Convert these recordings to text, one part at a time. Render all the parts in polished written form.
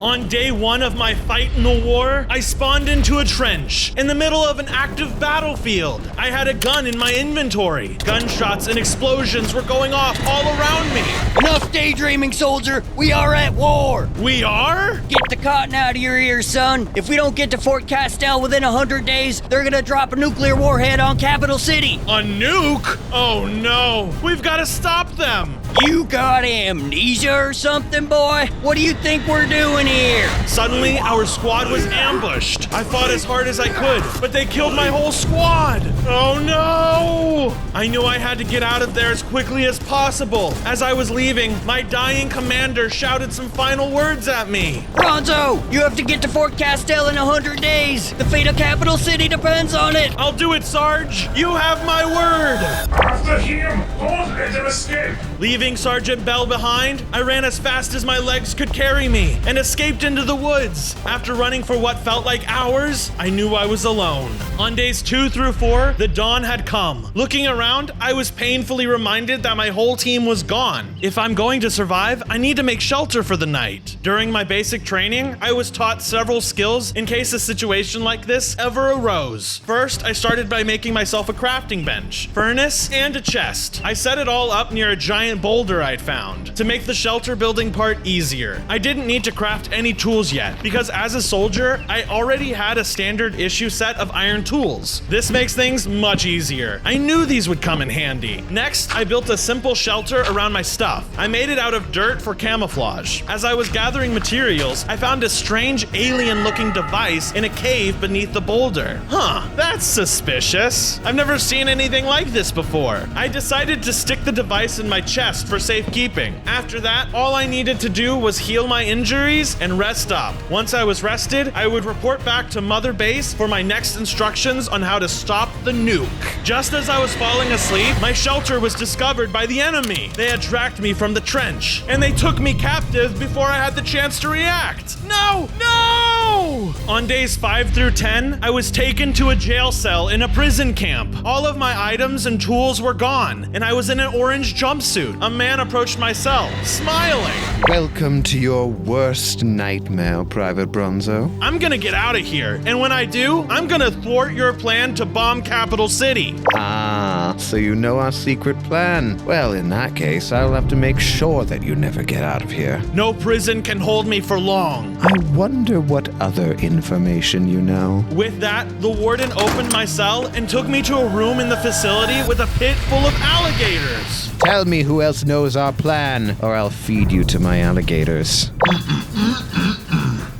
On day 1 of my fight in the war, I spawned into a trench in the middle of an active battlefield. I had a gun in my inventory. Gunshots and explosions were going off all around me. Enough daydreaming, soldier. We are at war. We are? Get the cotton out of your ears, son. If we don't get to Fort Castell within 100 days, they're gonna drop a nuclear warhead on Capital City. A nuke? Oh no, we've got to stop them. You got amnesia or something, boy? What do you think we're doing here? Suddenly, our squad was ambushed. I fought as hard as I could, but they killed my whole squad. Oh no! I knew I had to get out of there as quickly as possible. As I was leaving, my dying commander shouted some final words at me. Bronzo, you have to get to Fort Castell in 100 days. The fate of Capital City depends on it. I'll do it, Sarge. You have my word. After him! Don't let him escape! Leaving Sergeant Bell behind, I ran as fast as my legs could carry me and escaped into the woods. After running for what felt like hours, I knew I was alone. On days 2 through 4, the dawn had come. Looking around, I was painfully reminded that my whole team was gone. If I'm going to survive, I need to make shelter for the night. During my basic training, I was taught several skills in case a situation like this ever arose. First, I started by making myself a crafting bench, furnace, and a chest. I set it all up near a giant boulder I'd found to make the shelter building part easier. I didn't need to craft any tools yet because as a soldier, I already had a standard issue set of iron tools. This makes things much easier. I knew these would come in handy. Next, I built a simple shelter around my stuff. I made it out of dirt for camouflage. As I was gathering materials, I found a strange alien-looking device in a cave beneath the boulder. Huh, that's suspicious. I've never seen anything like this before. I decided to stick the device in my chest for safekeeping. After that, all I needed to do was heal my injuries and rest up. Once I was rested, I would report back to Mother Base for my next instructions on how to stop the nuke. Just as I was falling asleep, my shelter was discovered by the enemy. They had tracked me from the trench, and they took me captive before I had the chance to react. No! No! On days 5 through 10, I was taken to a jail cell in a prison camp. All of my items and tools were gone, and I was in an orange jumpsuit. A man approached my cell, smiling. Welcome to your worst nightmare, Private Bronzo. I'm gonna get out of here, and when I do, I'm gonna thwart your plan to bomb Capital City. Ah, so you know our secret plan. Well, in that case, I'll have to make sure that you never get out of here. No prison can hold me for long. I wonder what other information you know. With that, the warden opened my cell and took me to a room in the facility with a pit full of alligators. Tell me who else knows our plan, or I'll feed you to my alligators.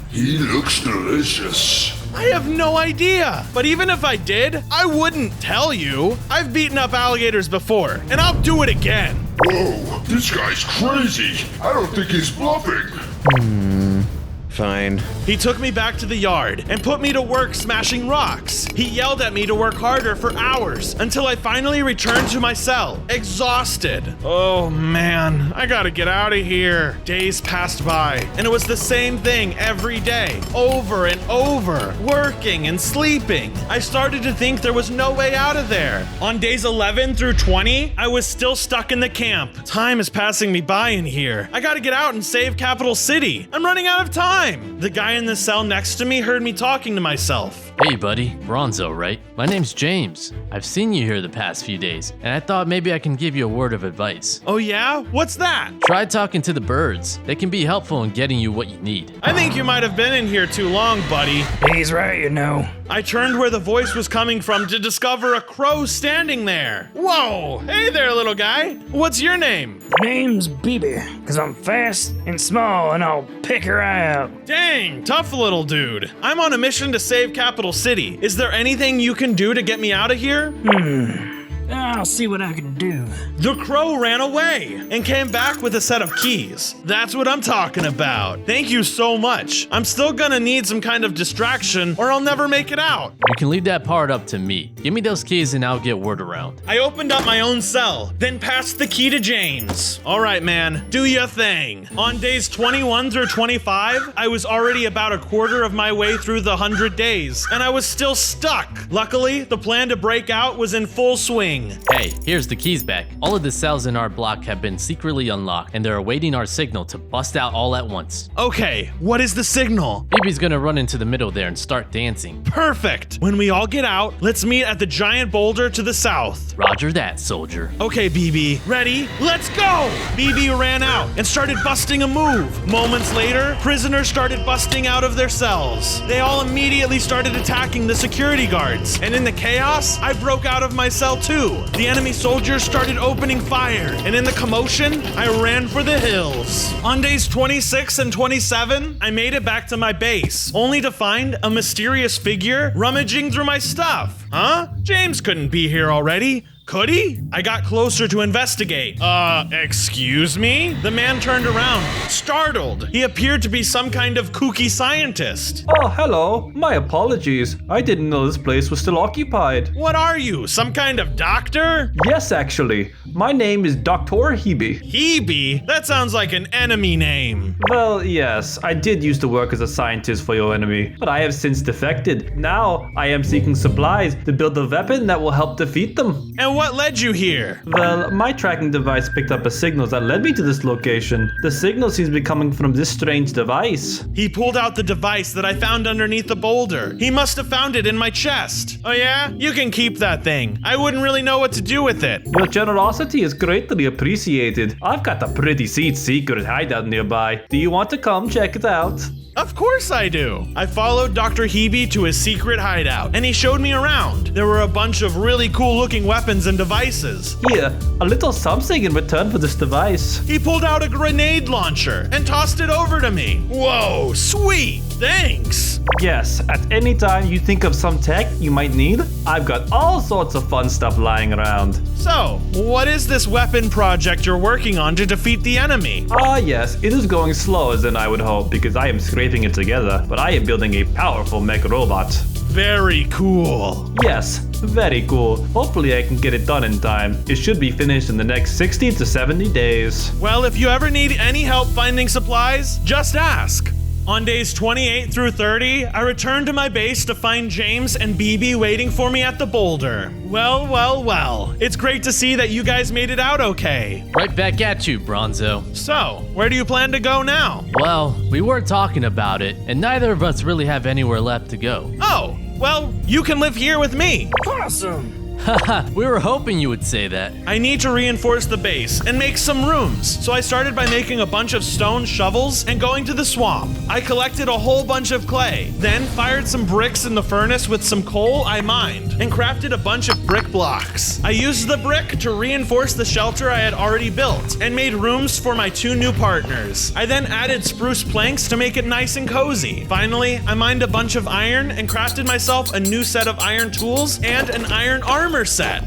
He looks delicious. I have no idea. But even if I did, I wouldn't tell you. I've beaten up alligators before, and I'll do it again. Whoa, this guy's crazy. I don't think he's bluffing. Fine. He took me back to the yard and put me to work smashing rocks. He yelled at me to work harder for hours until I finally returned to my cell, exhausted. Oh man, I gotta get out of here. Days passed by, and it was the same thing every day, over and over, working and sleeping. I started to think there was no way out of there. On days 11 through 20, I was still stuck in the camp. Time is passing me by in here. I gotta get out and save Capital City. I'm running out of time. The guy in the cell next to me heard me talking to myself. Hey buddy, Bronzo, right? My name's James. I've seen you here the past few days, and I thought maybe I can give you a word of advice. Oh yeah? What's that? Try talking to the birds. They can be helpful in getting you what you need. I think you might have been in here too long, buddy. He's right, you know. I turned where the voice was coming from to discover a crow standing there. Whoa! Hey there, little guy. What's your name? Name's Beebe, because I'm fast and small and I'll pick her eye out. Dang, tough little dude. I'm on a mission to save Capital City. Is there anything you can do to get me out of here? I'll see what I can do. The crow ran away and came back with a set of keys. That's what I'm talking about. Thank you so much. I'm still gonna need some kind of distraction or I'll never make it out. You can leave that part up to me. Give me those keys and I'll get word around. I opened up my own cell, then passed the key to James. All right, man, do your thing. On days 21 through 25, I was already about a quarter of my way through the 100 days, and I was still stuck. Luckily, the plan to break out was in full swing. Hey, here's the keys back. All of the cells in our block have been secretly unlocked, and they're awaiting our signal to bust out all at once. Okay, what is the signal? BB's gonna run into the middle there and start dancing. Perfect. When we all get out, let's meet at the giant boulder to the south. Roger that, soldier. Okay, BB. Ready? Let's go! BB ran out and started busting a move. Moments later, prisoners started busting out of their cells. They all immediately started attacking the security guards. And in the chaos, I broke out of my cell too. The enemy soldiers started opening fire. And in the commotion, I ran for the hills. On days 26 and 27, I made it back to my base, only to find a mysterious figure rummaging through my stuff. Huh? James couldn't be here already. Could he? I got closer to investigate. Excuse me? The man turned around, startled. He appeared to be some kind of kooky scientist. Oh, hello. My apologies. I didn't know this place was still occupied. What are you, some kind of doctor? Yes, actually. My name is Dr. Hebe. Hebe? That sounds like an enemy name. Well, yes, I did used to work as a scientist for your enemy, but I have since defected. Now, I am seeking supplies to build a weapon that will help defeat them. And what led you here? Well, my tracking device picked up a signal that led me to this location. The signal seems to be coming from this strange device. He pulled out the device that I found underneath the boulder. He must have found it in my chest. Oh yeah? You can keep that thing. I wouldn't really know what to do with it. Your generosity is greatly appreciated. I've got a pretty sweet secret hideout nearby. Do you want to come check it out? Of course I do. I followed Dr. Hebe to his secret hideout, and he showed me around. There were a bunch of really cool looking weapons and devices. Here, a little something in return for this device. He pulled out a grenade launcher and tossed it over to me. Whoa, sweet, thanks. Yes, at any time you think of some tech you might need, I've got all sorts of fun stuff lying around. So, what is this weapon project you're working on to defeat the enemy? Ah yes, it is going slower than I would hope because I am scraping it together, but I am building a powerful mech robot. Very cool. Yes, very cool. Hopefully I can get it done in time. It should be finished in the next 60 to 70 days. Well, if you ever need any help finding supplies, just ask. On days 28 through 30, I returned to my base to find James and BB waiting for me at the boulder. Well, well, well. It's great to see that you guys made it out okay. Right back at you, Bronzo. So, where do you plan to go now? Well, we were talking about it, and neither of us really have anywhere left to go. Oh, well, you can live here with me. Awesome. Haha, we were hoping you would say that. I need to reinforce the base and make some rooms, so I started by making a bunch of stone shovels and going to the swamp. I collected a whole bunch of clay, then fired some bricks in the furnace with some coal I mined, and crafted a bunch of brick blocks. I used the brick to reinforce the shelter I had already built, and made rooms for my 2 new partners. I then added spruce planks to make it nice and cozy. Finally, I mined a bunch of iron and crafted myself a new set of iron tools and an iron armor set.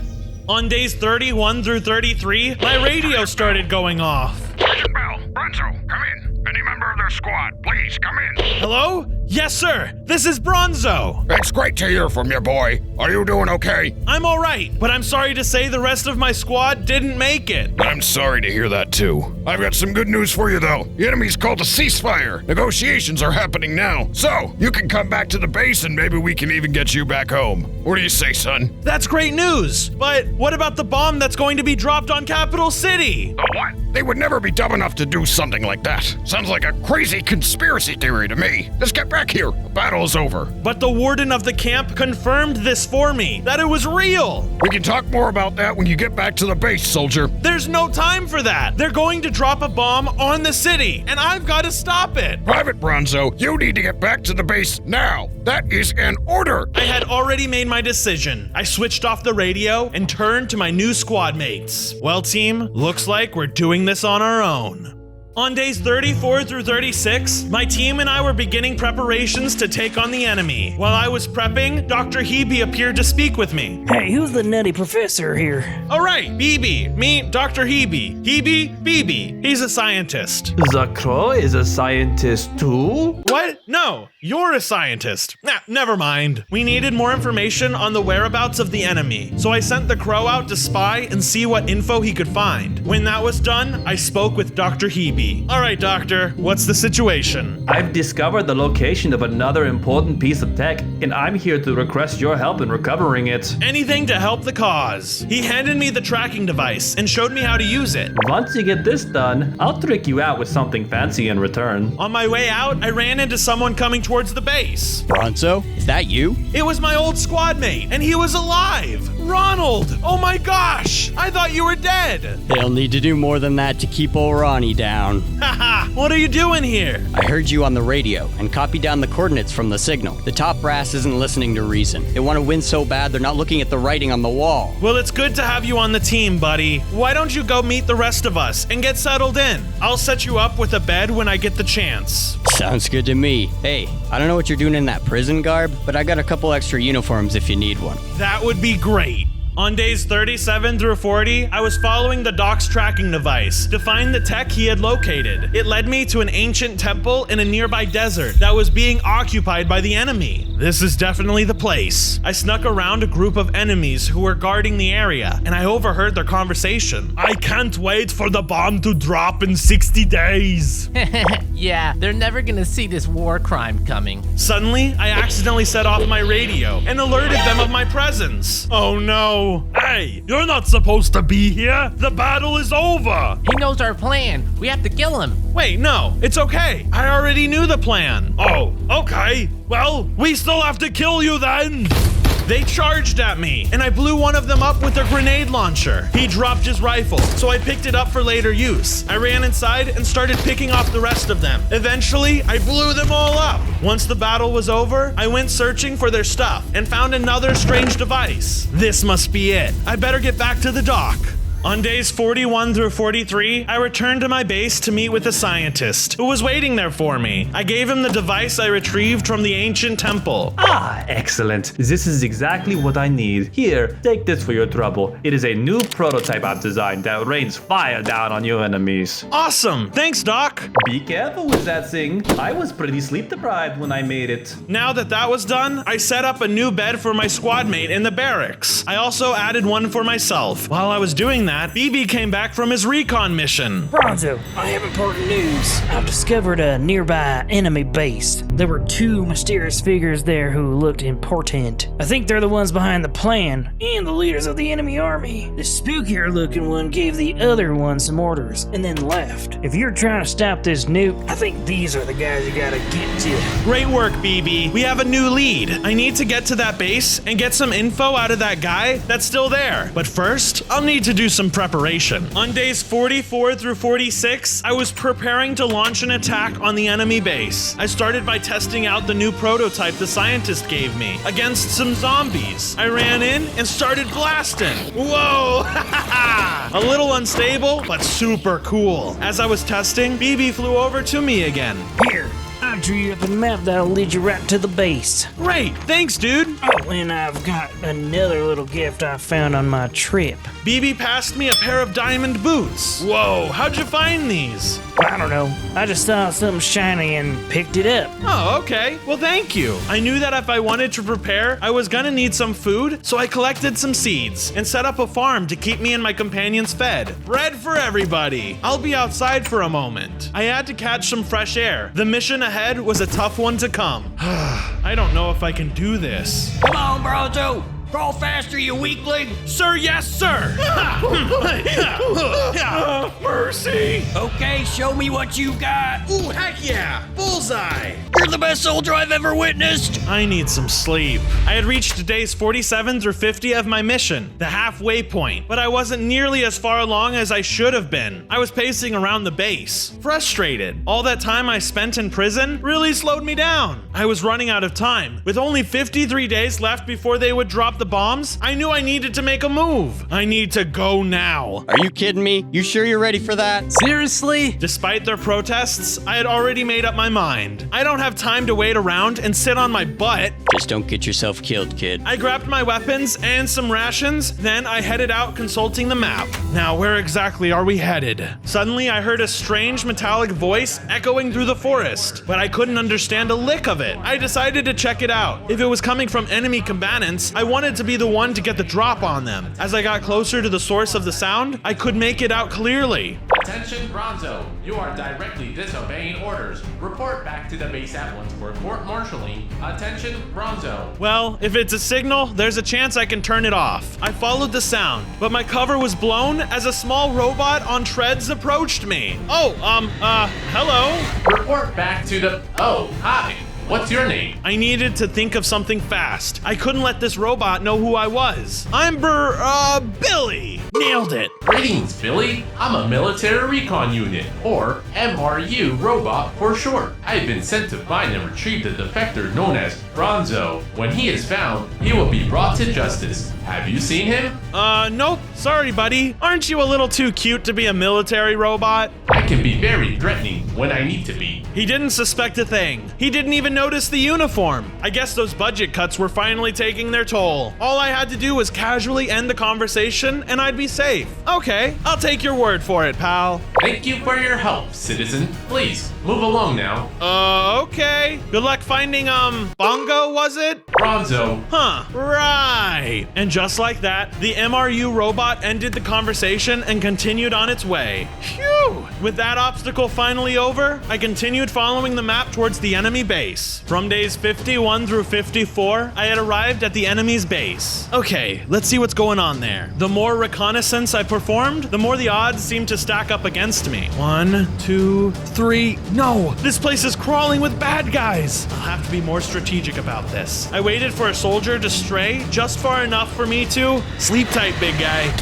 On days 31 through 33, my radio started going off. Sergeant Bell, Bronzo, come in. Any member of their squad, please come in. Hello? Yes, sir. This is Bronzo. It's great to hear from you, boy. Are you doing okay? I'm all right, but I'm sorry to say the rest of my squad didn't make it. I'm sorry to hear that too. I've got some good news for you though. The enemy's called a ceasefire. Negotiations are happening now. So, you can come back to the base and maybe we can even get you back home. What do you say, son? That's great news. But what about the bomb that's going to be dropped on Capital City? The what? They would never be dumb enough to do something like that. Sounds like a crazy conspiracy theory to me. Just get back here. The battle is over. But the warden of the camp confirmed this for me, that it was real. We can talk more about that when you get back to the base, soldier. There's no time for that. They're going to drop a bomb on the city, and I've got to stop it. Private Bronzo, you need to get back to the base now. That is an order. I had already made my decision. I switched off the radio and turned to my new squad mates. Well, team, looks like we're doing this on our own. On days 34 through 36, my team and I were beginning preparations to take on the enemy. While I was prepping, Dr. Hebe appeared to speak with me. Hey, who's the nutty professor here? All right, BB, meet Dr. Hebe. Hebe, BB, he's a scientist. The crow is a scientist too? What? No, you're a scientist. Nah, never mind. We needed more information on the whereabouts of the enemy, so I sent the crow out to spy and see what info he could find. When that was done, I spoke with Dr. Hebe. BB. All right, Doctor, what's the situation? I've discovered the location of another important piece of tech, and I'm here to request your help in recovering it. Anything to help the cause. He handed me the tracking device and showed me how to use it. Once you get this done, I'll trick you out with something fancy in return. On my way out, I ran into someone coming towards the base. Bronzo, is that you? It was my old squad mate, and he was alive. Ronald! Oh my gosh! I thought you were dead. They'll need to do more than that to keep old Ronnie down. Haha, what are you doing here? I heard you on the radio and copied down the coordinates from the signal. The top brass isn't listening to reason. They want to win so bad they're not looking at the writing on the wall. Well, it's good to have you on the team, buddy. Why don't you go meet the rest of us and get settled in? I'll set you up with a bed when I get the chance. Sounds good to me. Hey, I don't know what you're doing in that prison garb, but I got a couple extra uniforms if you need one. That would be great. On days 37 through 40, I was following the Doc's tracking device to find the tech he had located. It led me to an ancient temple in a nearby desert that was being occupied by the enemy. This is definitely the place. I snuck around a group of enemies who were guarding the area, and I overheard their conversation. I can't wait for the bomb to drop in 60 days. Yeah, they're never gonna see this war crime coming. Suddenly, I accidentally set off my radio and alerted them of my presence. Oh no. Hey, you're not supposed to be here. The battle is over. He knows our plan. We have to kill him. Wait, no, it's okay. I already knew the plan. Oh, okay. Well, we still have to kill you then. They charged at me, and I blew one of them up with a grenade launcher. He dropped his rifle, so I picked it up for later use. I ran inside and started picking off the rest of them. Eventually, I blew them all up. Once the battle was over, I went searching for their stuff and found another strange device. This must be it. I better get back to the dock. On days 41 through 43, I returned to my base to meet with a scientist who was waiting there for me. I gave him the device I retrieved from the ancient temple. Ah, excellent. This is exactly what I need. Here, take this for your trouble. It is a new prototype I've designed that rains fire down on your enemies. Awesome. Thanks, Doc. Be careful with that thing. I was pretty sleep deprived when I made it. Now that was done, I set up a new bed for my squad mate in the barracks. I also added one for myself. While I was doing that, BB came back from his recon mission. Bronzo, I have important news. I've discovered a nearby enemy base. There were two mysterious figures there who looked important. I think they're the ones behind the plan and the leaders of the enemy army. The spookier looking one gave the other one some orders and then left. If you're trying to stop this nuke, I think these are the guys you gotta get to. Great work, BB. We have a new lead. I need to get to that base and get some info out of that guy that's still there. But first, I'll need to do some preparation. On days 44 through 46, I was preparing to launch an attack on the enemy base. I started by testing out the new prototype the scientist gave me against some zombies. I ran in and started blasting. Whoa! A little unstable, but super cool. As I was testing, BB flew over to me again. Here, I drew you up a map that'll lead you right to the base. Great, thanks, dude. Oh, and I've got another little gift I found on my trip. BB passed me a pair of diamond boots. Whoa, how'd you find these? I don't know. I just saw something shiny and picked it up. Oh, okay. Well, thank you. I knew that if I wanted to prepare, I was gonna need some food, so I collected some seeds and set up a farm to keep me and my companions fed. Bread for everybody. I'll be outside for a moment. I had to catch some fresh air. The mission ahead was a tough one to come. I don't know if I can do this. Come on, Bronzo! Crawl faster, you weakling! Sir, yes, sir! Mercy! Okay, show me what you got. Ooh, heck yeah! Bullseye! You're the best soldier I've ever witnessed! I need some sleep. I had reached days 47 through 50 of my mission, the halfway point, but I wasn't nearly as far along as I should have been. I was pacing around the base, frustrated. All that time I spent in prison really slowed me down. I was running out of time. With only 53 days left before they would drop the bombs, I knew I needed to make a move. I need to go now. Are you kidding me? You sure you're ready for that? Seriously? Despite their protests, I had already made up my mind. I don't have time to wait around and sit on my butt. Just don't get yourself killed, kid. I grabbed my weapons and some rations, then I headed out consulting the map. Now, where exactly are we headed? Suddenly, I heard a strange metallic voice echoing through the forest, but I couldn't understand a lick of it. I decided to check it out. If it was coming from enemy combatants, I wanted wanted to be the one to get the drop on them. As I got closer to the source of the sound, I could make it out clearly. Attention Bronzo, you are directly disobeying orders. Report back to the base at once for court-martialing. Attention Bronzo. Well, if it's a signal, there's a chance I can turn it off. I followed the sound, but my cover was blown as a small robot on treads approached me. Hello? Report back to the... Oh, hi. What's your name? I needed to think of something fast. I couldn't let this robot know who I was. I'm Billy. Nailed it. Greetings, Billy. I'm a military recon unit, or MRU robot for short. I've been sent to find and retrieve the defector known as Bronzo. When he is found, he will be brought to justice. Have you seen him? Nope. Sorry, buddy. Aren't you a little too cute to be a military robot? I can be very threatening when I need to be. He didn't suspect a thing. He didn't even notice the uniform. I guess those budget cuts were finally taking their toll. All I had to do was casually end the conversation and I'd be safe. Okay, I'll take your word for it, pal. Thank you for your help, citizen. Please, move along now. Okay. Good luck finding, Bongo, was it? Bronzo. Huh, right. And just like that, the MRU robot ended the conversation and continued on its way. Phew! With that obstacle finally over, I continued following the map towards the enemy base. From days 51 through 54, I had arrived at the enemy's base. Okay, let's see what's going on there. The more reconnaissance I performed, the more the odds seemed to stack up against me. 1, 2, 3. No, this place is crawling with bad guys. I'll have to be more strategic about this. I waited for a soldier to stray just far enough for me to sleep tight, big guy.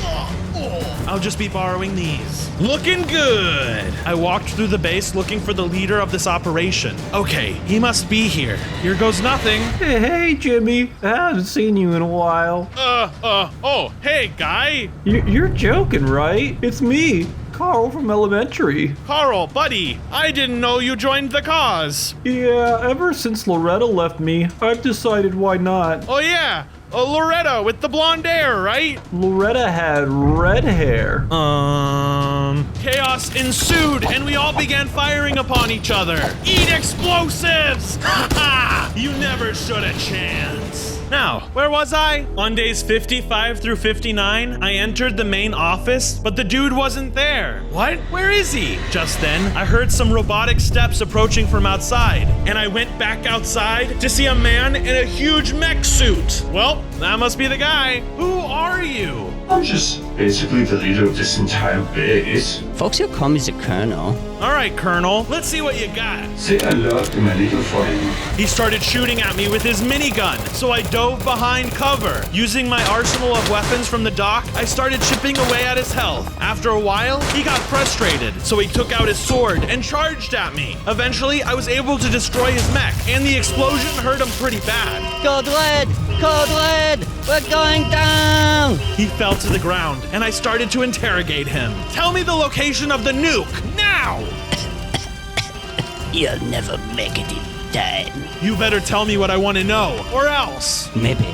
I'll just be borrowing these. Looking good. I walked through the base looking for the leader of this operation. Okay, he must be here. Here goes nothing. Hey, Jimmy. I haven't seen you in a while. Oh, hey, guy. You're joking, right? It's me, Carl from elementary. Carl, buddy, I didn't know you joined the cause. Yeah, ever since Loretta left me, I've decided why not. Oh, yeah. Loretta with the blonde hair, right? Loretta had red hair. Chaos ensued and we all began firing upon each other. Eat explosives! Ha ha! You never stood a chance. Now, where was I? On days 55 through 59, I entered the main office, but the dude wasn't there. What? Where is he? Just then, I heard some robotic steps approaching from outside, and I went back outside to see a man in a huge mech suit. Well, that must be the guy. Who are you? I'm just basically the leader of this entire base. Folks will call me the Colonel. All right, Colonel, let's see what you got. Say hello to my little friend. He started shooting at me with his minigun, so I dove behind cover. Using my arsenal of weapons from the dock, I started chipping away at his health. After a while, he got frustrated, so he took out his sword and charged at me. Eventually, I was able to destroy his mech, and the explosion hurt him pretty bad. Code red! Code red! We're going down! He fell to the ground, and I started to interrogate him. Tell me the location of the nuke, now! You'll never make it in time. You better tell me what I want to know, or else. Maybe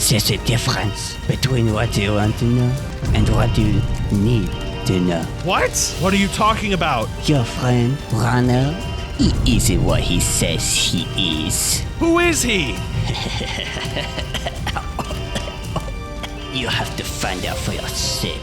there's a difference between what you want to know and what you need to know. What? What are you talking about? Your friend, Runner, he isn't what he says he is. Who is he? You have to find out for yourself.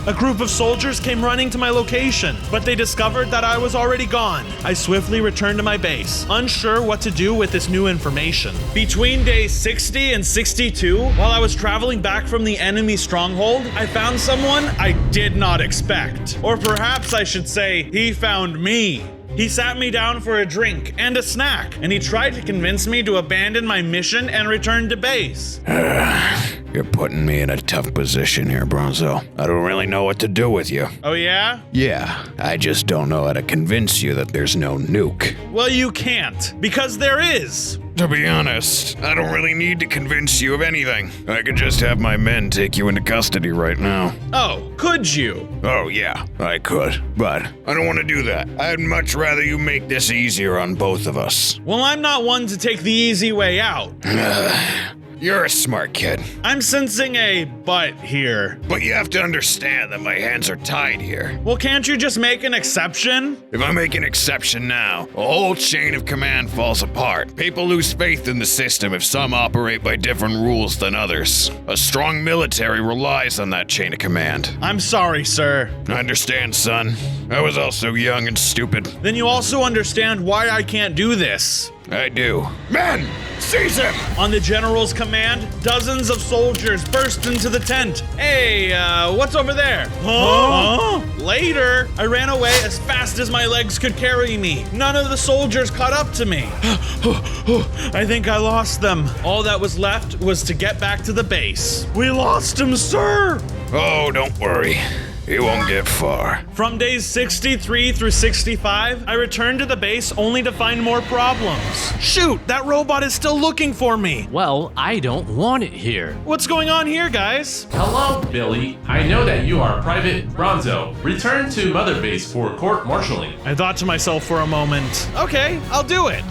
A group of soldiers came running to my location, but they discovered that I was already gone. I swiftly returned to my base, unsure what to do with this new information. Between days 60 and 62, while I was traveling back from the enemy stronghold, I found someone I did not expect. Or perhaps I should say, he found me. He sat me down for a drink and a snack, and he tried to convince me to abandon my mission and return to base. You're putting me in a tough position here, Bronzo. I don't really know what to do with you. Oh yeah? Yeah, I just don't know how to convince you that there's no nuke. Well, you can't, because there is. To be honest, I don't really need to convince you of anything. I could just have my men take you into custody right now. Oh, could you? Oh yeah, I could, but I don't want to do that. I'd much rather you make this easier on both of us. Well, I'm not one to take the easy way out. You're a smart kid. I'm sensing a but here. But you have to understand that my hands are tied here. Well, can't you just make an exception? If I make an exception now, a whole chain of command falls apart. People lose faith in the system if some operate by different rules than others. A strong military relies on that chain of command. I'm sorry, sir. I understand, son. I was also young and stupid. Then you also understand why I can't do this. I do. Men, seize him! On the general's command, dozens of soldiers burst into the tent. Hey, what's over there? Huh? Later, I ran away as fast as my legs could carry me. None of the soldiers caught up to me. I think I lost them. All that was left was to get back to the base. We lost him, sir! Oh, don't worry. He won't get far. From days 63 through 65, I returned to the base only to find more problems. Shoot, that robot is still looking for me. Well, I don't want it here. What's going on here, guys? Hello, Billy. I know that you are Private Bronzo. Return to Mother Base for court-martialing. I thought to myself for a moment, okay, I'll do it.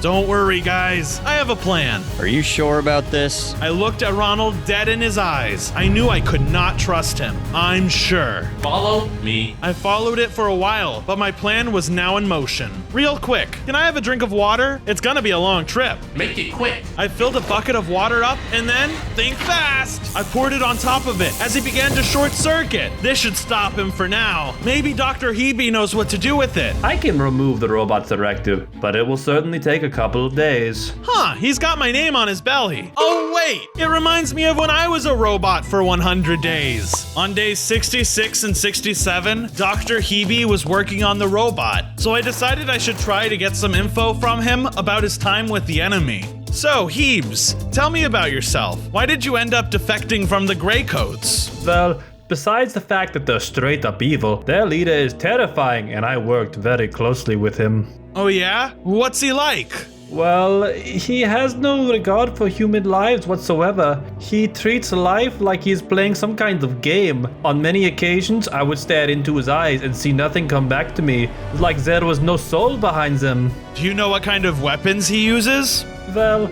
Don't worry, guys. I have a plan. Are you sure about this? I looked at Ronald dead in his eyes. I knew I could not trust him. I'm sure. Follow me. I followed it for a while, but my plan was now in motion. Real quick, can I have a drink of water? It's gonna be a long trip. Make it quick. I filled a bucket of water up and then, think fast, I poured it on top of it as he began to short circuit. This should stop him for now. Maybe Dr. Hebe knows what to do with it. I can remove the robot's directive, but it will certainly take a couple of days. Huh, he's got my name on his belly. Oh wait, it reminds me of when I was a robot for 100 days. On days 66 and 67, Dr. Hebe was working on the robot, so I decided I should try to get some info from him about his time with the enemy. So, Hebes, tell me about yourself. Why did you end up defecting from the Greycoats? Well, besides the fact that they're straight up evil, their leader is terrifying and I worked very closely with him. Oh yeah? What's he like? Well, he has no regard for human lives whatsoever. He treats life like he's playing some kind of game. On many occasions, I would stare into his eyes and see nothing come back to me, like there was no soul behind them. Do you know what kind of weapons he uses? Well,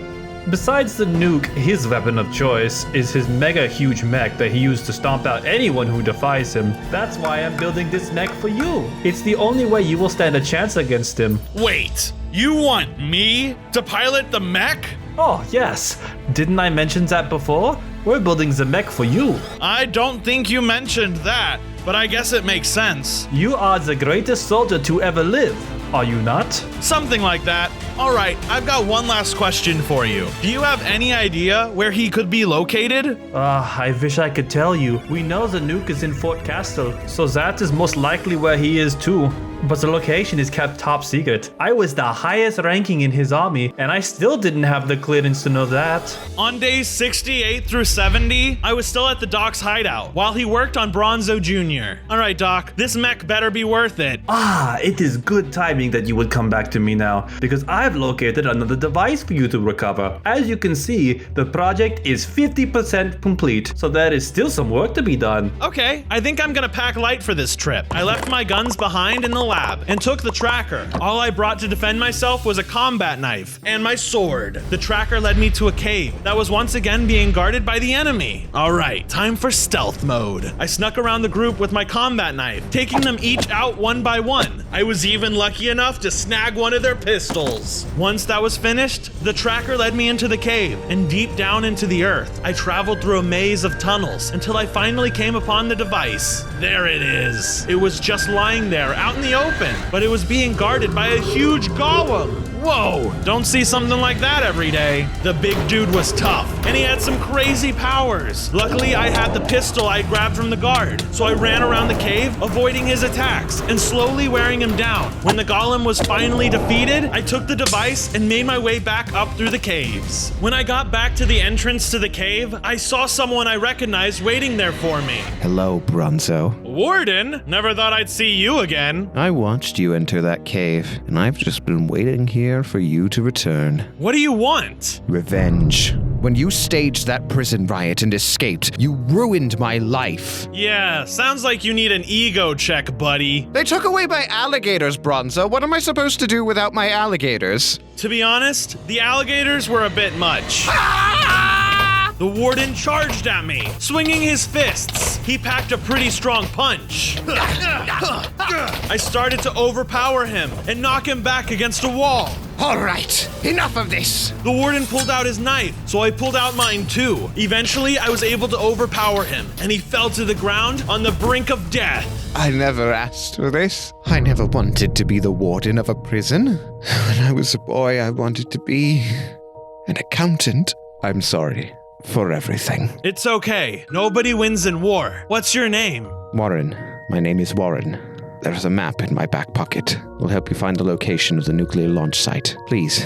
besides the nuke, his weapon of choice is his mega huge mech that he used to stomp out anyone who defies him. That's why I'm building this mech for you. It's the only way you will stand a chance against him. Wait, you want me to pilot the mech? Oh, yes. Didn't I mention that before? We're building the mech for you. I don't think you mentioned that, but I guess it makes sense. You are the greatest soldier to ever live, are you not? Something like that. All right, I've got one last question for you. Do you have any idea where he could be located? I wish I could tell you. We know the nuke is in Fort Castle, so that is most likely where he is too. But the location is kept top secret. I was the highest ranking in his army, and I still didn't have the clearance to know that. On days 68 through 70, I was still at the Doc's hideout while he worked on Bronzo Jr. All right, Doc, this mech better be worth it. It is good timing that you would come back to me now, because I've located another device for you to recover. As you can see, the project is 50% complete, so there is still some work to be done. Okay, I think I'm gonna pack light for this trip. I left my guns behind in the lab and took the tracker. All I brought to defend myself was a combat knife and my sword. The tracker led me to a cave that was once again being guarded by the enemy. All right, time for stealth mode. I snuck around the group with my combat knife, taking them each out one by one. I was even lucky enough to snag one of their pistols. Once that was finished, the tracker led me into the cave and deep down into the earth. I traveled through a maze of tunnels until I finally came upon the device. There it is. It was just lying there out in the open, but it was being guarded by a huge golem. Whoa, don't see something like that every day. The big dude was tough, and he had some crazy powers. Luckily, I had the pistol I grabbed from the guard, so I ran around the cave, avoiding his attacks and slowly wearing him down. When the golem was finally defeated, I took the device and made my way back up through the caves. When I got back to the entrance to the cave, I saw someone I recognized waiting there for me. Hello, Bronzo. Warden? Never thought I'd see you again. I watched you enter that cave, and I've just been waiting here for you to return. What do you want? Revenge. When you staged that prison riot and escaped, you ruined my life. Yeah, sounds like you need an ego check, buddy. They took away my alligators, Bronzo. What am I supposed to do without my alligators? To be honest, the alligators were a bit much. The warden charged at me, swinging his fists. He packed a pretty strong punch. I started to overpower him and knock him back against a wall. All right, enough of this. The warden pulled out his knife, so I pulled out mine too. Eventually, I was able to overpower him, and he fell to the ground on the brink of death. I never asked for this. I never wanted to be the warden of a prison. When I was a boy, I wanted to be an accountant. I'm sorry for everything. It's okay. Nobody wins in war. What's your name? Warren. My name is Warren. There's a map in my back pocket. We'll help you find the location of the nuclear launch site. Please,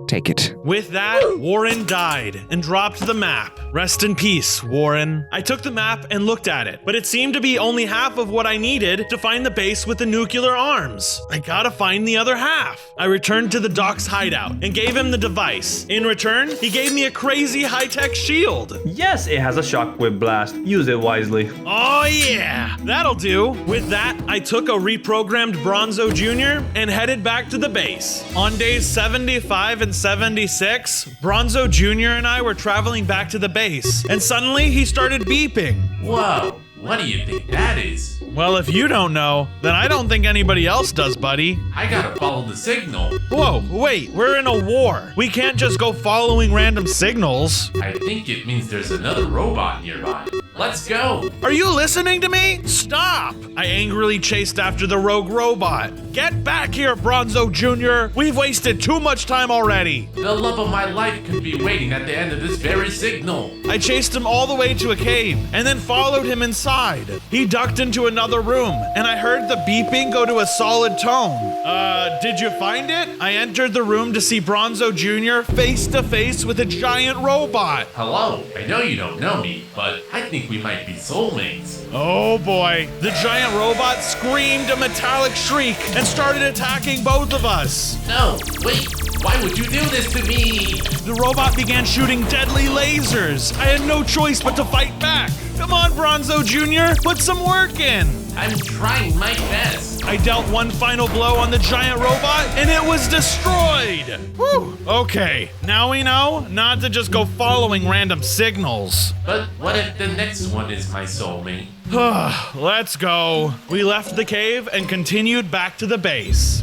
take it. With that, Warren died and dropped the map. Rest in peace, Warren. I took the map and looked at it, but it seemed to be only half of what I needed to find the base with the nuclear arms. I gotta find the other half. I returned to the Doc's hideout and gave him the device. In return, he gave me a crazy high-tech shield. Yes, it has a shockwave blast. Use it wisely. Oh yeah, that'll do. With that, I took a reprogrammed Bronzo Jr. and headed back to the base. On days 75 and 76, Bronzo Jr. and I were traveling back to the base, and suddenly he started beeping. Whoa, what do you think that is? Well, if you don't know, then I don't think anybody else does, buddy. I gotta follow the signal. Whoa, wait, we're in a war. We can't just go following random signals. I think it means there's another robot nearby. Let's go. Are you listening to me? Stop! I angrily chased after the rogue robot. Get back here, Bronzo Jr. We've wasted too much time already. The love of my life could be waiting at the end of this very signal. I chased him all the way to a cave and then followed him inside. He ducked into another room and I heard the beeping go to a solid tone. Did you find it? I entered the room to see Bronzo Jr. face to face with a giant robot. Hello, I know you don't know me, but I think we might be soulmates. Oh boy. The giant robot screamed a metallic shriek and started attacking both of us. No, wait, why would you do this to me? The robot began shooting deadly lasers. I had no choice but to fight back. Come on, Bronzo Jr., put some work in. I'm trying my best. I dealt one final blow on the giant robot, and it was destroyed. Whew. Okay, now we know not to just go following random signals. But what if the next one is my soulmate? Let's go. We left the cave and continued back to the base.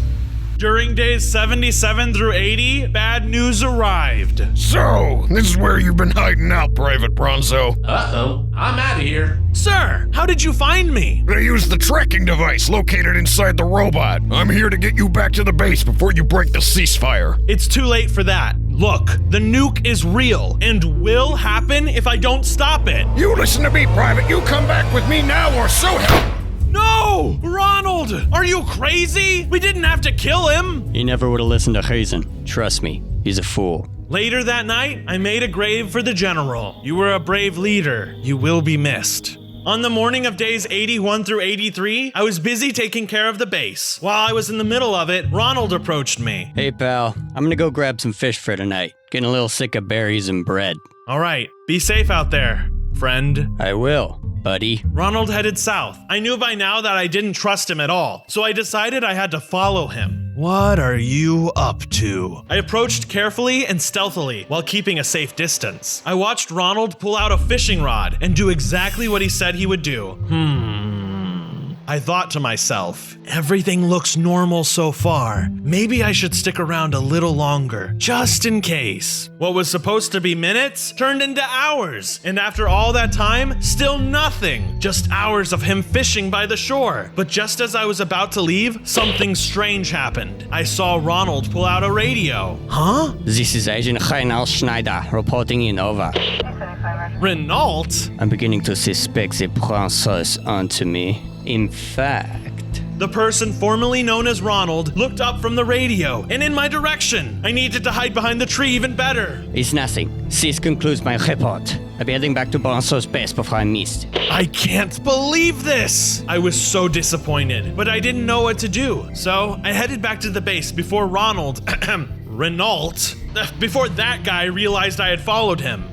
During days 77 through 80, bad news arrived. So, this is where you've been hiding out, Private Bronzo. Uh-oh, I'm out of here. Sir, how did you find me? I used the tracking device located inside the robot. I'm here to get you back to the base before you break the ceasefire. It's too late for that. Look, the nuke is real and will happen if I don't stop it. You listen to me, Private. You come back with me now or so help. No! Ronald! Are you crazy? We didn't have to kill him! He never would have listened to Hazen. Trust me, he's a fool. Later that night, I made a grave for the general. You were a brave leader. You will be missed. On the morning of days 81 through 83, I was busy taking care of the base. While I was in the middle of it, Ronald approached me. Hey pal, I'm gonna go grab some fish for tonight. Getting a little sick of berries and bread. All right, be safe out there, friend. I will, buddy. Ronald headed south. I knew by now that I didn't trust him at all, so I decided I had to follow him. What are you up to? I approached carefully and stealthily while keeping a safe distance. I watched Ronald pull out a fishing rod and do exactly what he said he would do. I thought to myself, everything looks normal so far. Maybe I should stick around a little longer, just in case. What was supposed to be minutes turned into hours, and after all that time, still nothing. Just hours of him fishing by the shore. But just as I was about to leave, something strange happened. I saw Ronald pull out a radio. Huh? This is Agent Reinald Schneider reporting in over. Renault? I'm beginning to suspect the princess onto me. In fact, the person formerly known as Ronald looked up from the radio and in my direction. I needed to hide behind the tree even better. It's nothing. This concludes my report. I'll be heading back to Bronzo's base before I missed. I can't believe this! I was so disappointed, but I didn't know what to do. So I headed back to the base before Ronald Renault? Before that guy realized I had followed him.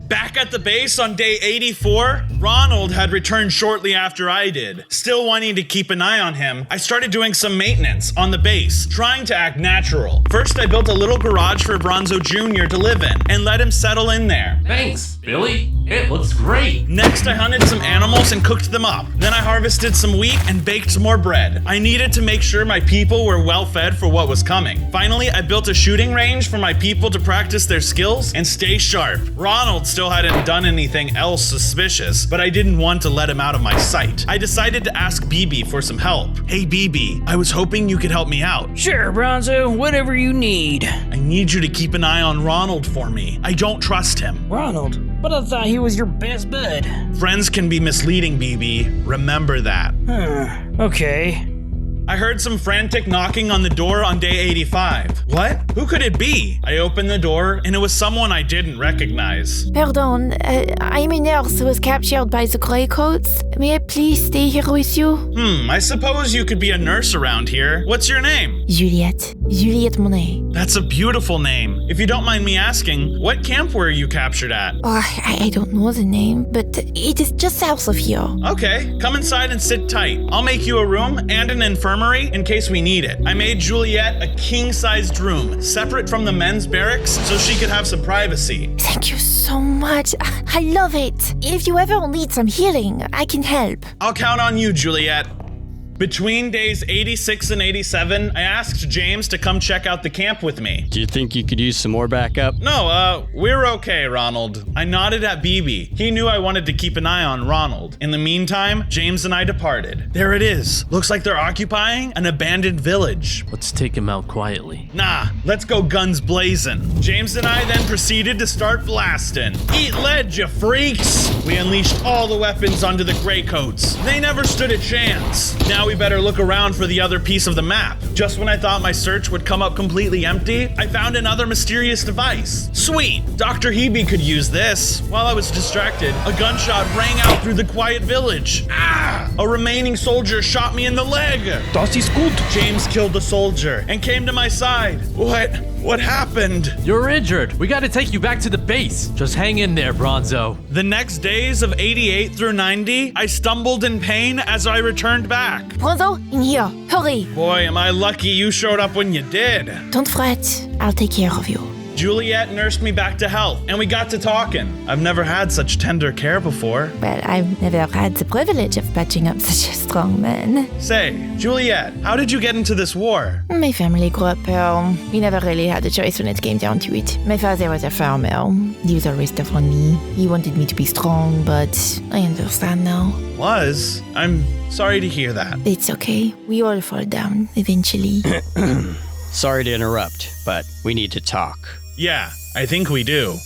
Back at the base on day 84, Ronald had returned shortly after I did. Still wanting to keep an eye on him, I started doing some maintenance on the base, trying to act natural. First, I built a little garage for Bronzo Jr. to live in and let him settle in there. Thanks, Billy. It looks great. Next, I hunted some animals and cooked them up. Then I harvested some wheat and baked some more bread. I needed to make sure my people were well fed for what was coming. Finally, I built a shooting range for my people to practice their skills and stay sharp. Ronald still hadn't done anything else suspicious, but I didn't want to let him out of my sight. I decided to ask BB for some help. Hey BB, I was hoping you could help me out. Sure, Bronzo, whatever you need. I need you to keep an eye on Ronald for me. I don't trust him. Ronald? But I thought he was your best bud. Friends can be misleading, BB. Remember that. Okay. I heard some frantic knocking on the door on day 85. What? Who could it be? I opened the door, and it was someone I didn't recognize. Pardon, I'm a nurse who was captured by the Greycoats. May I please stay here with you? I suppose you could be a nurse around here. What's your name? Juliette. Juliette Monet. That's a beautiful name. If you don't mind me asking, what camp were you captured at? Oh, I don't know the name, but it is just south of here. Okay, come inside and sit tight. I'll make you a room and an infirmary in case we need it. I made Juliette a king-sized room, separate from the men's barracks, so she could have some privacy. Thank you so much. I love it. If you ever need some healing, I can help. I'll count on you, Juliette. Between days 86 and 87, I asked James to come check out the camp with me. Do you think you could use some more backup? No, we're okay, Ronald. I nodded at BB. He knew I wanted to keep an eye on Ronald. In the meantime, James and I departed. There it is. Looks like they're occupying an abandoned village. Let's take him out quietly. Nah, let's go guns blazing. James and I then proceeded to start blasting. Eat lead, you freaks! We unleashed all the weapons onto the Greycoats. They never stood a chance. Now we better look around for the other piece of the map. Just when I thought my search would come up completely empty, I found another mysterious device. Sweet! Dr. Hebe could use this. While I was distracted, a gunshot rang out through the quiet village. Ah! A remaining soldier shot me in the leg. Das ist gut. James killed the soldier and came to my side. What happened? You're injured. We gotta take you back to the base. Just hang in there, Bronzo. The next days of 88 through 90, I stumbled in pain as I returned back. Bronzo, in here. Hurry. Boy, am I lucky you showed up when you did. Don't fret. I'll take care of you. Juliette nursed me back to health, and we got to talking. I've never had such tender care before. Well, I've never had the privilege of patching up such a strong man. Say, Juliette, how did you get into this war? My family grew up poor. We never really had a choice when it came down to it. My father was a farmer. He was always tough on me. He wanted me to be strong, but I understand now. Was? I'm sorry to hear that. It's okay. We all fall down eventually. Sorry to interrupt, but we need to talk. Yeah, I think we do.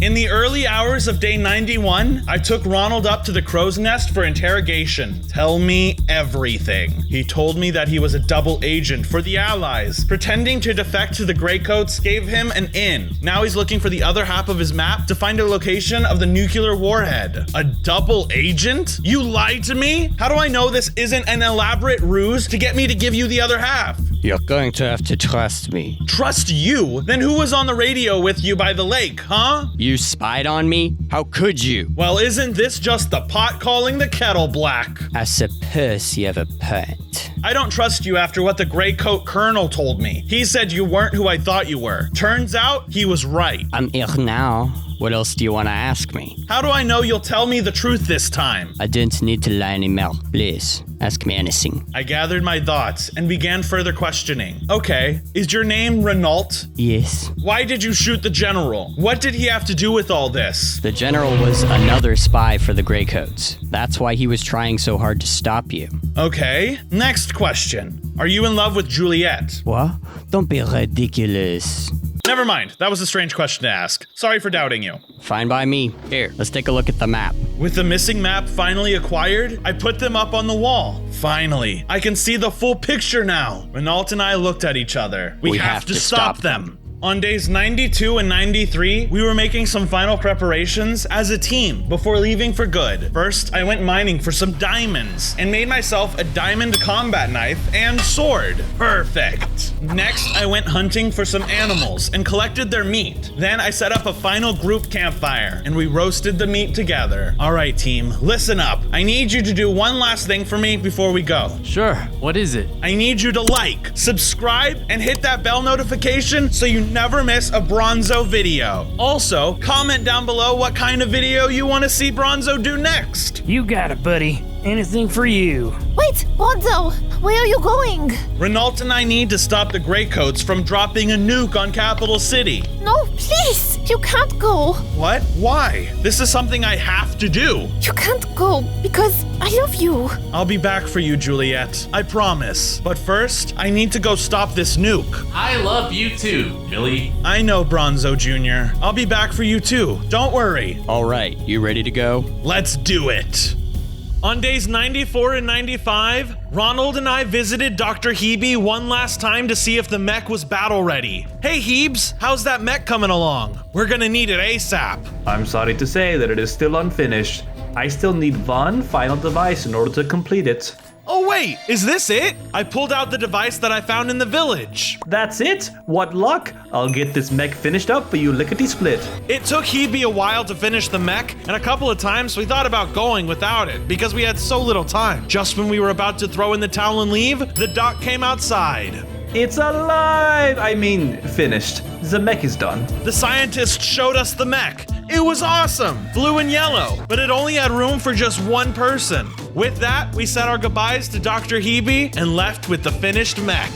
In the early hours of day 91, I took Ronald up to the crow's nest for interrogation. Tell me everything. He told me that he was a double agent for the Allies. Pretending to defect to the Greycoats gave him an in. Now he's looking for the other half of his map to find a location of the nuclear warhead. A double agent? You lied to me? How do I know this isn't an elaborate ruse to get me to give you the other half? You're going to have to trust me. Trust you? Then who was on the radio with you by the lake, huh? You spied on me? How could you? Well, isn't this just the pot calling the kettle black? I suppose you have a point. I don't trust you after what the Greycoat Colonel told me. He said you weren't who I thought you were. Turns out, he was right. I'm here now. What else do you want to ask me? How do I know you'll tell me the truth this time? I don't need to lie anymore. Please, ask me anything. I gathered my thoughts and began further questioning. Okay, is your name Renault? Yes. Why did you shoot the general? What did he have to do with all this? The general was another spy for the Greycoats. That's why he was trying so hard to stop you. Okay, next question. Are you in love with Juliette? What? Don't be ridiculous. Never mind. That was a strange question to ask. Sorry for doubting you. Fine by me. Here, let's take a look at the map. With the missing map finally acquired, I put them up on the wall. Finally, I can see the full picture now. Renault and I looked at each other. We have to stop them. On days 92 and 93, we were making some final preparations as a team before leaving for good. First, I went mining for some diamonds and made myself a diamond combat knife and sword. Perfect. Next, I went hunting for some animals and collected their meat. Then I set up a final group campfire and we roasted the meat together. All right, team, listen up. I need you to do one last thing for me before we go. Sure, what is it? I need you to like, subscribe, and hit that bell notification so you never miss a Bronzo video. Also, comment down below what kind of video you want to see Bronzo do next. You got it, buddy. Anything for you. Wait, Bonzo, where are you going? Renault and I need to stop the Greycoats from dropping a nuke on Capital City. No, please, you can't go. What? Why? This is something I have to do. You can't go because I love you. I'll be back for you, Juliet. I promise. But first, I need to go stop this nuke. I love you too, Billy. I know, Bronzo Jr. I'll be back for you too. Don't worry. All right, you ready to go? Let's do it. On days 94 and 95, Ronald and I visited Dr. Hebe one last time to see if the mech was battle ready. Hey Hebes, how's that mech coming along? We're gonna need it ASAP. I'm sorry to say that it is still unfinished. I still need one final device in order to complete it. Oh wait, is this it? I pulled out the device that I found in the village. That's it? What luck? I'll get this mech finished up for you lickety-split. It took Hebe a while to finish the mech, and a couple of times we thought about going without it because we had so little time. Just when we were about to throw in the towel and leave, the doc came outside. It's alive! I mean, finished. The mech is done. The scientist showed us the mech. It was awesome, blue and yellow, but it only had room for just one person. With that, we said our goodbyes to Dr. Hebe and left with the finished mech.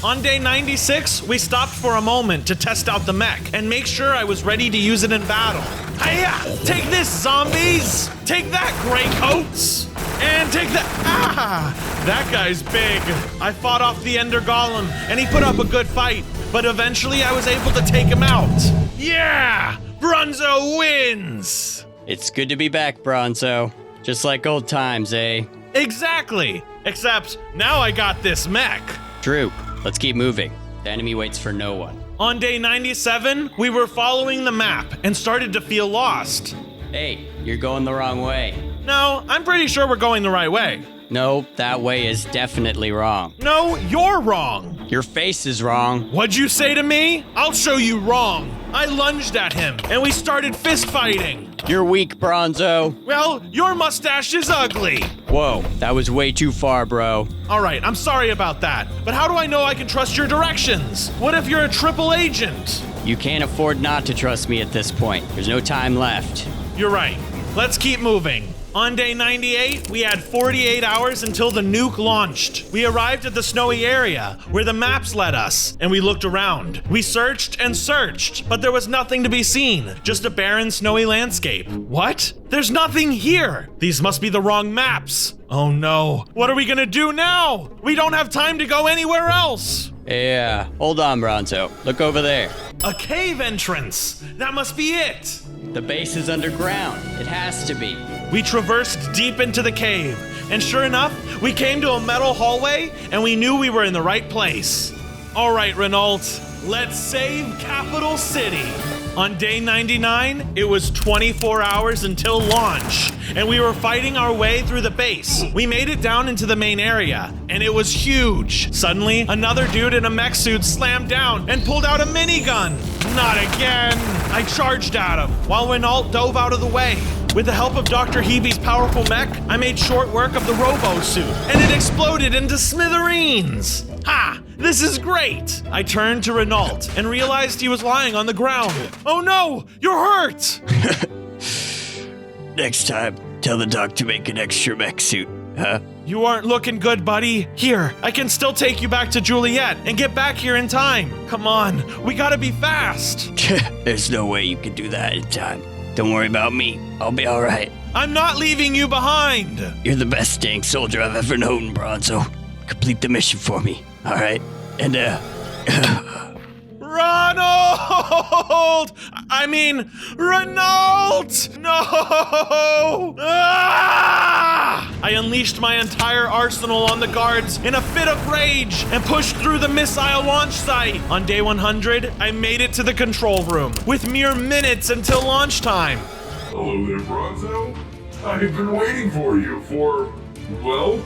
On day 96, we stopped for a moment to test out the mech and make sure I was ready to use it in battle. Hiya! Take this, zombies! Take that, Greycoats! And take that. That guy's big. I fought off the Ender Golem, and he put up a good fight, but eventually I was able to take him out. Yeah! Bronzo wins! It's good to be back, Bronzo. Just like old times, eh? Exactly! Except now I got this mech. True. Let's keep moving. The enemy waits for no one. On day 97, we were following the map and started to feel lost. Hey, you're going the wrong way. No, I'm pretty sure we're going the right way. No, that way is definitely wrong. No, you're wrong. Your face is wrong. What'd you say to me? I'll show you wrong. I lunged at him, and we started fist fighting. You're weak, Bronzo. Well, your mustache is ugly. Whoa, that was way too far, bro. All right, I'm sorry about that. But how do I know I can trust your directions? What if you're a triple agent? You can't afford not to trust me at this point. There's no time left. You're right. Let's keep moving. On day 98, we had 48 hours until the nuke launched. We arrived at the snowy area where the maps led us, and we looked around. We searched and searched, but there was nothing to be seen, just a barren snowy landscape. What? There's nothing here. These must be the wrong maps. Oh no, what are we gonna do now? We don't have time to go anywhere else. Yeah, hold on, Bronzo. Look over there. A cave entrance. That must be it. The base is underground. It has to be. We traversed deep into the cave, and sure enough, we came to a metal hallway, and we knew we were in the right place. All right, Renault, let's save Capital City. On day 99, it was 24 hours until launch, and we were fighting our way through the base. We made it down into the main area, and it was huge. Suddenly, another dude in a mech suit slammed down and pulled out a minigun. Not again. I charged at him, while Renault dove out of the way. With the help of Dr. Hebe's powerful mech, I made short work of the robo suit, and it exploded into smithereens. Ha! This is great! I turned to Renault and realized he was lying on the ground. Oh no! You're hurt! Next time, tell the doc to make an extra mech suit, huh? You aren't looking good, buddy. Here, I can still take you back to Juliet and get back here in time. Come on, we gotta be fast. There's no way you can do that in time. Don't worry about me. I'll be all right. I'm not leaving you behind. You're the best dang soldier I've ever known, Bronzo. Complete the mission for me, all right? And, Ronald! I mean, Renault! No! Ah! I unleashed my entire arsenal on the guards in a fit of rage and pushed through the missile launch site. On day 100, I made it to the control room with mere minutes until launch time. Hello there, Bronzo. I've been waiting for you for, well,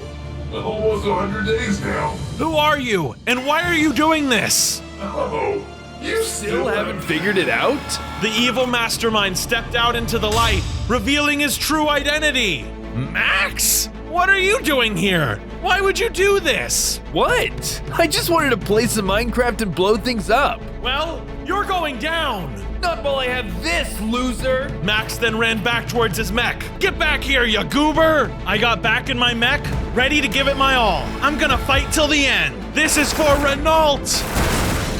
almost 100 days now. Who are you, and why are you doing this? Oh, you Still haven't figured it out? The evil mastermind stepped out into the light, revealing his true identity. Max? What are you doing here? Why would you do this? What? I just wanted to play some Minecraft and blow things up. Well, you're going down. Not while I have this, loser. Max then ran back towards his mech. Get back here, you goober! I got back in my mech, ready to give it my all. I'm gonna fight till the end. This is for Renault!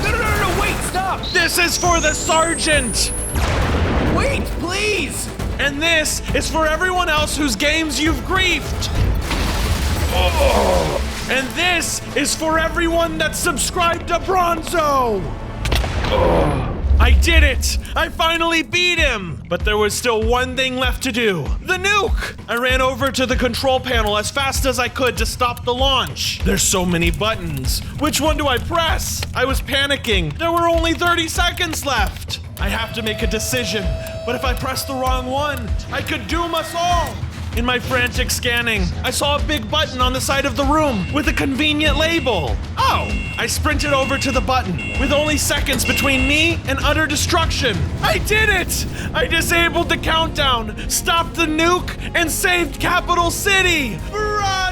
No, wait, stop! This is for the sergeant! Wait, please! And this is for everyone else whose games you've griefed! And this is for everyone that's subscribed to Bronzo! I did it! I finally beat him! But there was still one thing left to do. The nuke! I ran over to the control panel as fast as I could to stop the launch. There's so many buttons. Which one do I press? I was panicking. There were only 30 seconds left. I have to make a decision. But if I press the wrong one, I could doom us all. In my frantic scanning, I saw a big button on the side of the room with a convenient label. Oh, I sprinted over to the button with only seconds between me and utter destruction. I did it! I disabled the countdown, stopped the nuke, and saved Capital City. Hooray!